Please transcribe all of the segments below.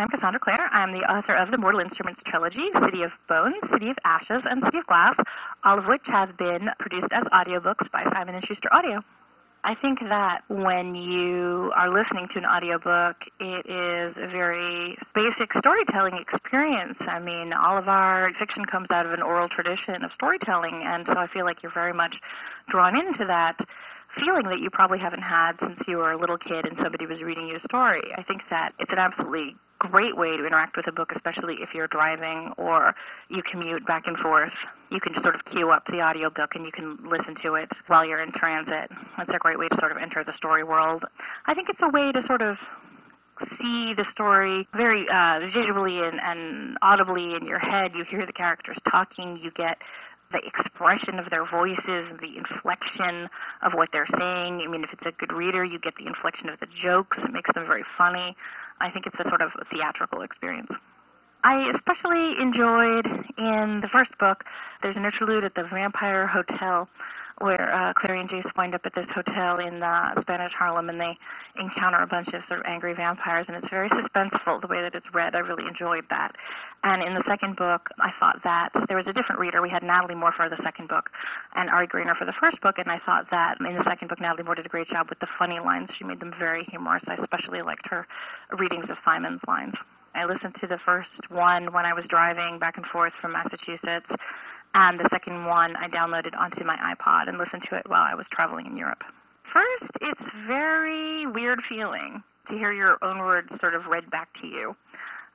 I'm Cassandra Clare. I'm the author of the Mortal Instruments trilogy, City of Bones, City of Ashes, and City of Glass, all of which have been produced as audiobooks by Simon & Schuster Audio. I think that when you are listening to an audiobook, it is a very basic storytelling experience. I mean, all of our fiction comes out of an oral tradition of storytelling, and so I feel like you're very much drawn into that feeling that you probably haven't had since you were a little kid and somebody was reading you a story. I think that it's an absolutely great way to interact with a book, especially if you're driving or you commute back and forth. You can just sort of queue up the audiobook and you can listen to it while you're in transit. It's a great way to sort of enter the story world. I think it's a way to sort of see the story very visually and audibly in your head. You hear the characters talking, you get the expression of their voices, the inflection of what they're saying. I mean, if it's a good reader, you get the inflection of the jokes. It makes them very funny. I think it's a sort of a theatrical experience. I especially enjoyed in the first book, there's an interlude at the Vampire Hotel where Clary and Jace wind up at this hotel in Spanish Harlem, and they encounter a bunch of sort of angry vampires, and it's very suspenseful the way that it's read. I really enjoyed that. And in the second book, I thought that there was a different reader. We had Natalie Moore for the second book and Ari Grainer for the first book, and I thought that in the second book, Natalie Moore did a great job with the funny lines. She made them very humorous. I especially liked her readings of Simon's lines. I listened to the first one when I was driving back and forth from Massachusetts, and the second one I downloaded onto my iPod and listened to it while I was traveling in Europe. First, it's very weird feeling to hear your own words sort of read back to you.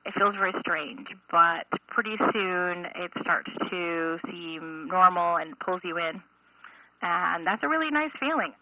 It feels very strange, but pretty soon it starts to seem normal and pulls you in, and that's a really nice feeling.